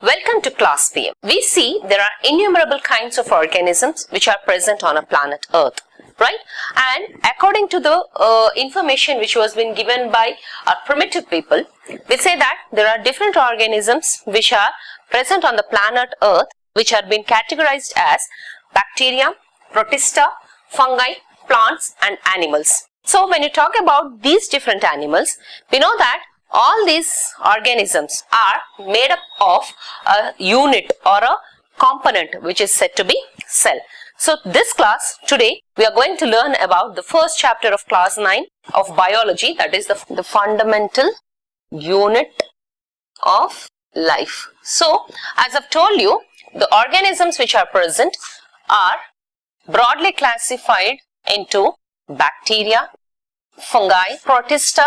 Welcome to Class PM. We see there are innumerable kinds of organisms which are present on a planet Earth, right? And according to the information which was been given by our primitive people, we say that there are different organisms which are present on the planet Earth which are being categorized as bacteria, protista, fungi, plants and animals. So when you talk about these different animals, we know that all these organisms are made up of a unit or a component which is said to be cell. So this class today we are going to learn about the first chapter of class 9 of biology, that is the fundamental unit of life. So as I've told you, the organisms which are present are broadly classified into bacteria, fungi, protista,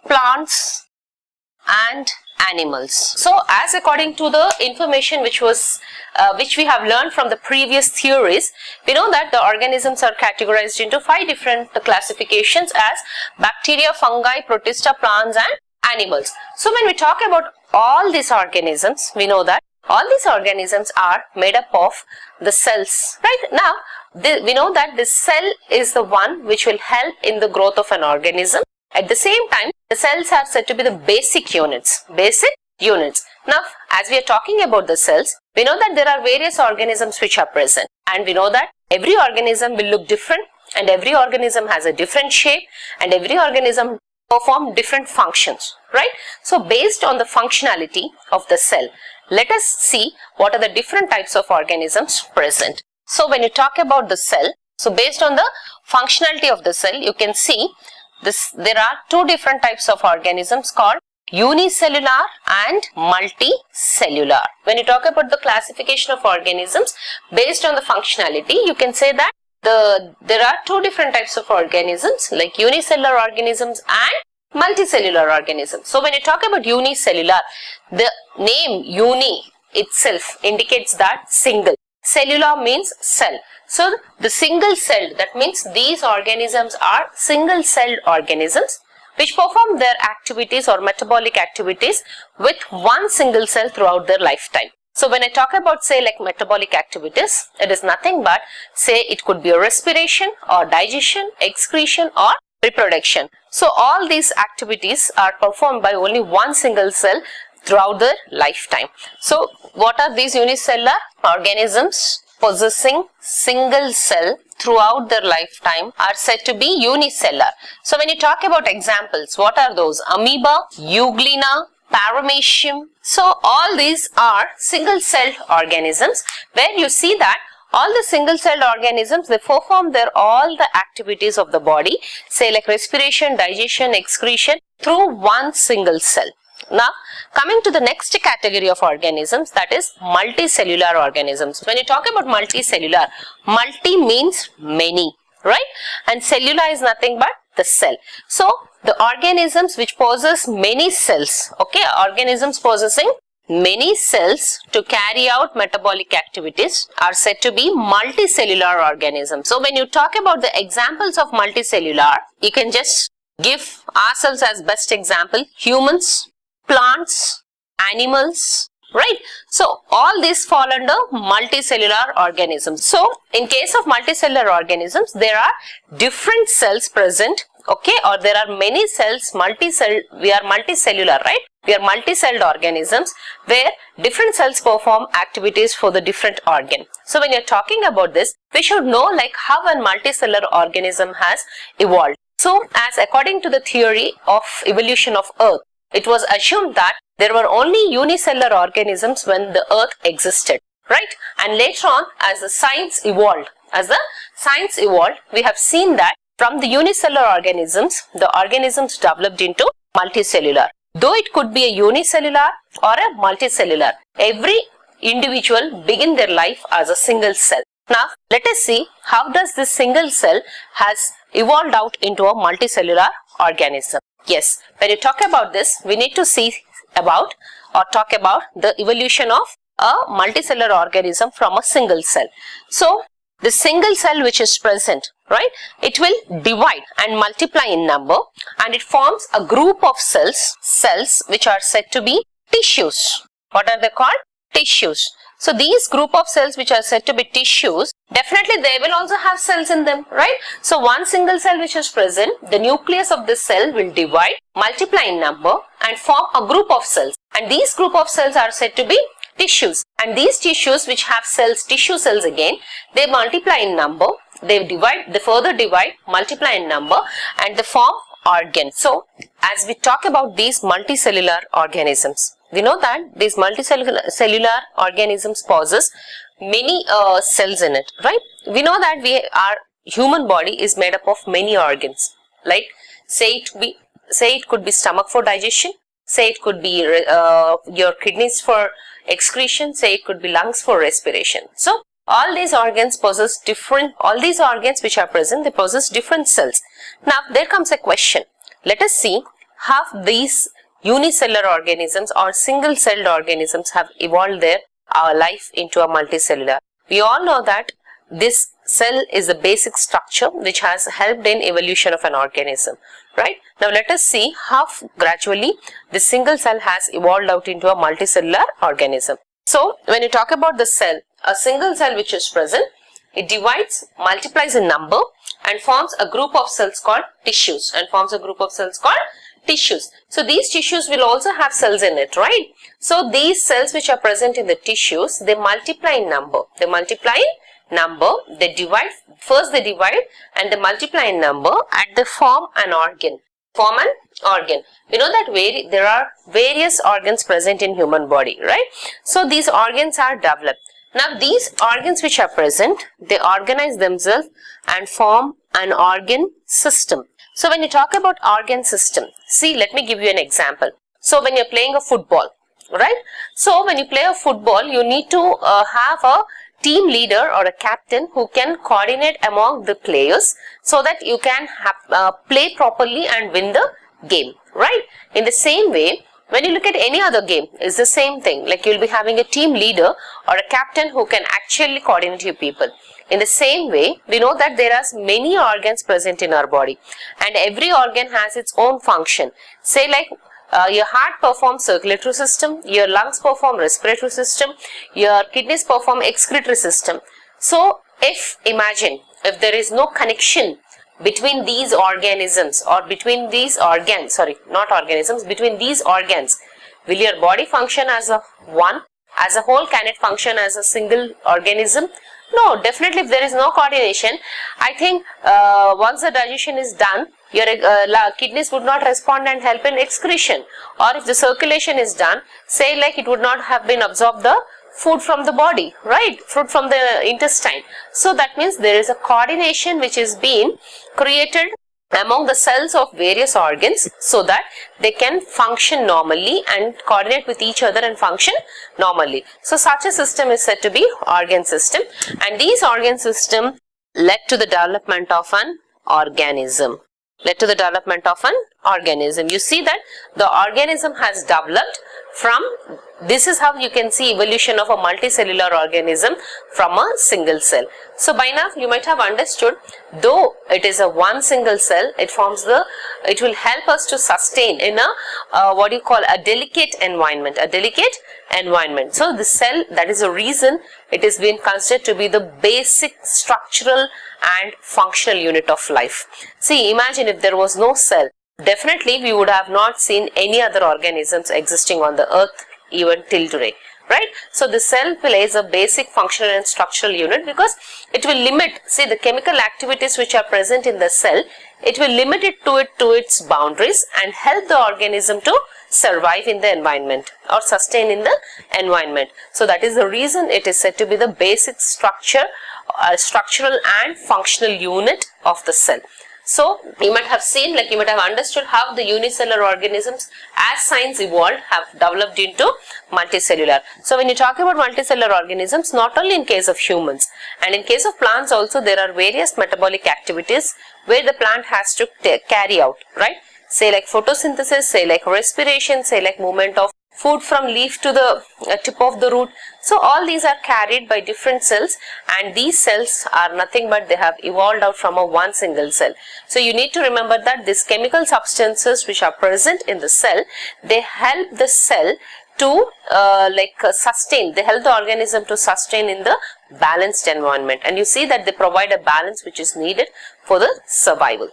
plants and animals. So as according to the information which we have learned from the previous theories, we know that the organisms are categorized into 5 different classifications as bacteria, fungi, protista, plants and animals. So when we talk about all these organisms, we know that all these organisms are made up of the cells, right? Now we know that the cell is the one which will help in the growth of an organism. At the same time, the cells are said to be the basic units. Now, as we are talking about the cells, we know that there are various organisms which are present, and we know that every organism will look different, and every organism has a different shape, and every organism perform different functions, right? So based on the functionality of the cell, let us see what are the different types of organisms present. So when you talk about the cell, so based on the functionality of the cell, you can see there are 2 different types of organisms called unicellular and multicellular. When you talk about the classification of organisms based on the functionality, you can say that there are 2 different types of organisms like unicellular organisms and multicellular organisms. So when you talk about unicellular, the name uni itself indicates that single. Cellular means cell. So the single celled, that means these organisms are single celled organisms which perform their activities or metabolic activities with one single cell throughout their lifetime. So when I talk about say like metabolic activities, it is nothing but say it could be a respiration or digestion, excretion or reproduction. So all these activities are performed by only one single cell throughout their lifetime. So what are these unicellular organisms possessing single cell throughout their lifetime are said to be unicellular. So when you talk about examples, what are those? Amoeba, euglena, paramecium. So all these are single celled organisms where you see that all the single celled organisms, they perform all the activities of the body, say like respiration, digestion, excretion through one single cell. Now, coming to the next category of organisms, that is multicellular organisms. When you talk about multicellular, multi means many, right? And cellular is nothing but the cell. So, the organisms which possess many cells, okay, organisms possessing many cells to carry out metabolic activities are said to be multicellular organisms. So, when you talk about the examples of multicellular, you can just give ourselves as best example, humans, plants, animals, right? So all these fall under multicellular organisms. So in case of multicellular organisms, there are different cells present, okay, or there are many cells, we are multicellular, right? We are multi-celled organisms where different cells perform activities for the different organ. So when you're talking about this, we should know like how a multicellular organism has evolved. So as according to the theory of evolution of Earth, it was assumed that there were only unicellular organisms when the Earth existed, right? And later on, as the science evolved, we have seen that from the unicellular organisms, the organisms developed into multicellular. Though it could be a unicellular or a multicellular, every individual begin their life as a single cell. Now, let us see how does this single cell has evolved out into a multicellular organism. Yes, when you talk about this, we need to see about or talk about the evolution of a multicellular organism from a single cell. So, the single cell which is present, right, it will divide and multiply in number and it forms a group of cells which are said to be tissues. What are they called? tissues. So these group of cells which are said to be tissues, definitely they will also have cells in them, right? So one single cell which is present, the nucleus of this cell will divide, multiply in number and form a group of cells. And these group of cells are said to be tissues. And these tissues which have cells, tissue cells again, they multiply in number, they divide, they further divide, multiply in number and they form organs. So as we talk about these multicellular organisms, we know that these multicellular organisms possess many cells in it, right? We know that our human body is made up of many organs. Like say it could be stomach for digestion, say it could be your kidneys for excretion, say it could be lungs for respiration. So all these organs possess different, all these organs which are present, they possess different cells. Now there comes a question. Let us see how these unicellular organisms or single-celled organisms have evolved their life into a multicellular. We all know that this cell is the basic structure which has helped in evolution of an organism, right? Now let us see how gradually this single cell has evolved out into a multicellular organism. So when you talk about the cell, a single cell which is present, it divides, multiplies in number and forms a group of cells called tissues So these tissues will also have cells in it, right? So these cells which are present in the tissues, they multiply in number. They divide, first they divide and they multiply in number and they form an organ. We know that there are various organs present in human body, right? So these organs are developed. Now these organs which are present, they organize themselves and form an organ system. So when you talk about organ system, see, let me give you an example. So when you're playing a football, right? So when you play a football, you need to have a team leader or a captain who can coordinate among the players so that you can play properly and win the game, right? In the same way, when you look at any other game, it's the same thing. Like you'll be having a team leader or a captain who can actually coordinate your people. In the same way, we know that there are many organs present in our body and every organ has its own function. Say like your heart performs circulatory system, your lungs perform respiratory system, your kidneys perform excretory system. So imagine if there is no connection between these organisms or between these organs, between these organs, will your body function as a whole? Can it function as a single organism? No, definitely if there is no coordination, I think once the digestion is done, your kidneys would not respond and help in excretion. Or if the circulation is done, say like it would not have been absorbed the food from the body, right? Food from the intestine. So that means there is a coordination which is being created among the cells of various organs so that they can function normally and coordinate with each other and function normally. So such a system is said to be organ system, and these organ system led to the development of an organism. You see that the organism has developed from, this is how you can see evolution of a multicellular organism from a single cell. So by now you might have understood, though it is a one single cell, it will help us to sustain in a delicate environment. So the cell, that is the reason it is being considered to be the basic structural and functional unit of life. See, imagine if there was no cell, definitely we would have not seen any other organisms existing on the earth even till today, right? So the cell plays a basic functional and structural unit because it will limit, see, the chemical activities which are present in the cell, it will limit it to its boundaries and help the organism to survive in the environment or sustain in the environment. So that is the reason it is said to be the basic structural and functional unit of the cell. So you might have seen, like you might have understood how the unicellular organisms, as science evolved, have developed into multicellular. So when you talk about multicellular organisms, not only in case of humans, and in case of plants also, there are various metabolic activities where the plant has to carry out, right? Say like photosynthesis, say like respiration, say like movement of food from leaf to the tip of the root. So all these are carried by different cells, and these cells are nothing but they have evolved out from a one single cell. So you need to remember that these chemical substances which are present in the cell, they help the cell to sustain, they help the organism to sustain in the balanced environment, and you see that they provide a balance which is needed for the survival.